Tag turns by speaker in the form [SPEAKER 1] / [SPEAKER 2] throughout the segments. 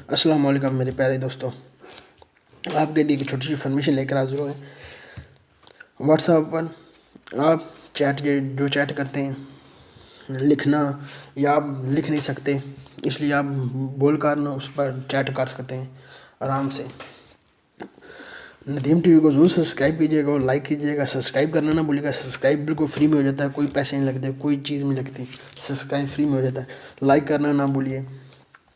[SPEAKER 1] अस्सलाम वालेकुम मेरे प्यारे दोस्तों, आपके लिए एक छोटी सी इन्फॉर्मेशन लेकर हाजिर हुए। व्हाट्सएप पर आप जो चैट करते हैं, लिखना या आप लिख नहीं सकते, इसलिए आप बोल कर ना उस पर चैट कर सकते हैं आराम से। नदीम टीवी को ज़रूर सब्सक्राइब कीजिएगा और लाइक कीजिएगा। सब्सक्राइब करना ना भूलिएगा। सब्सक्राइब बिल्कुल फ्री में हो जाता है, कोई पैसे नहीं लगते, कोई चीज़ नहीं लगती, सब्सक्राइब फ्री में हो जाता है। लाइक करना ना भूलिए,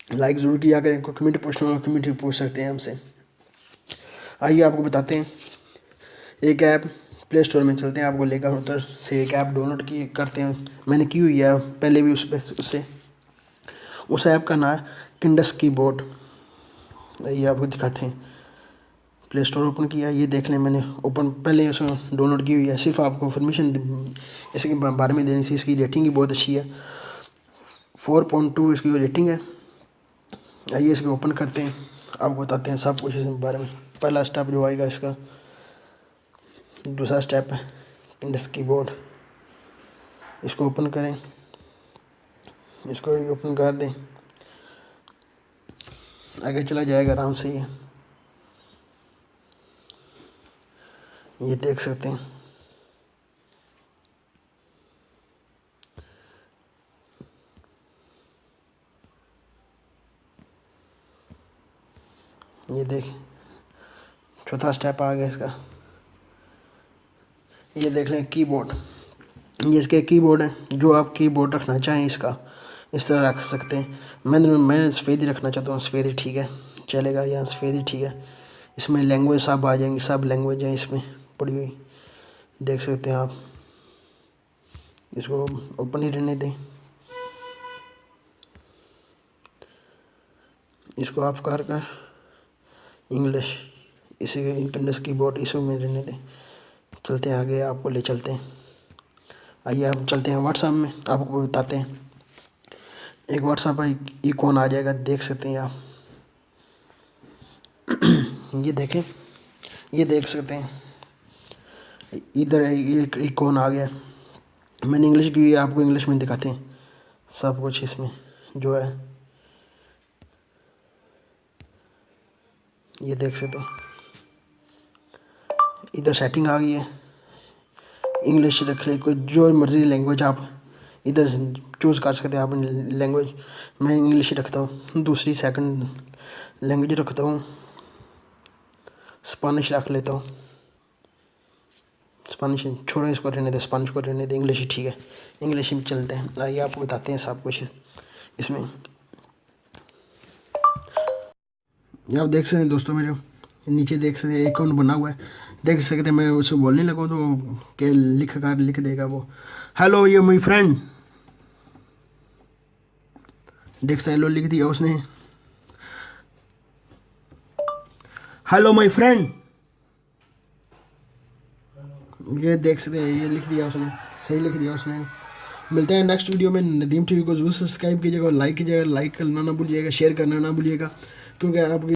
[SPEAKER 1] लाइक ज़रूर किया करें। कोई कमेंट पूछना हो कमेंट भी पूछ सकते हैं हमसे। आइए आपको बताते हैं, एक ऐप प्ले स्टोर में चलते हैं, आपको लेकर उधर से एक ऐप डाउनलोड की करते हैं। मैंने की हुई है पहले भी उससे। उस ऐप का नाम है किंडस कीबोर्ड। ये आपको दिखाते हैं। प्ले स्टोर ओपन किया, ये देख लें, मैंने ओपन पहले उसमें डाउनलोड की हुई है। सिर्फ आपको इन्फॉर्मेशन इसके बारे में देनी थी। इसकी रेटिंग भी बहुत अच्छी है, 4.2 इसकी रेटिंग है। आइए इसको ओपन करते हैं, आपको बताते हैं सब कुछ इस बारे में। पहला स्टेप जो आएगा इसका, दूसरा स्टेप है किंडस कीबोर्ड। इसको ओपन करें, इसको ओपन कर दें, आगे चला जाएगा आराम से। ये देख सकते हैं, ये देख चौथा स्टेप आ गया इसका। ये देख लें कीबोर्ड, ये इसके कीबोर्ड है। जो आप कीबोर्ड रखना चाहें इसका इस तरह रख सकते हैं। मैं सफ़ेद ही रखना चाहता हूँ, सफ़ेद ही ठीक है, चलेगा, या सफ़ेद ही ठीक है। इसमें लैंग्वेज सब आ जाएंगी, सब लैंग्वेज हैं इसमें पड़ी हुई, देख सकते हैं आप। इसको ओपन ही रहने दें, इसको ऑफ कर इंग्लिश, इसी किंडस कीबोर्ड इसको में रहने दें। चलते हैं आगे, आपको ले चलते हैं। आइए आप चलते हैं व्हाट्सएप में, आपको बताते हैं। एक व्हाट्सएप पर इकॉन आ जाएगा, देख सकते हैं आप। ये देखें, ये देख सकते हैं, इधर इकॉन आ गया। मैंने इंग्लिश की, आपको इंग्लिश में दिखाते हैं सब कुछ इसमें जो है। ये देख सकते हैं, इधर सेटिंग आ गई है। इंग्लिश रख ले, कोई जो मर्ज़ी लैंग्वेज आप इधर चूज़ कर सकते हैं। आप लैंग्वेज, मैं इंग्लिश रखता हूँ, दूसरी सेकंड लैंग्वेज रखता हूँ, स्पेनिश रख लेता हूँ। स्पेनिश छोड़ो, इसको रहने दे, स्पेनिश को रहने दे, इंग्लिश ही ठीक है, इंग्लिश में चलते हैं। आइए आपको बताते हैं सब कुछ इसमें। ये आप देख सकते हैं दोस्तों, मेरे नीचे देख सकते हैं अकाउंट बना हुआ है, देख सकते हैं। मैं उसको बोलने लगा तो क्या लिख देगा वो, हेलो ये माय फ्रेंड, देख सकते हेलो लिख दिया उसने, हेलो माय फ्रेंड, ये देख सकते हैं, ये लिख दिया उसने, सही लिख दिया उसने। मिलते हैं नेक्स्ट वीडियो में। नदीम टीवी को जरूर सब्सक्राइब कीजिएगा और लाइक कीजिएगा। लाइक करना ना भूलिएगा, शेयर करना ना भूलिएगा, क्योंकि आपकी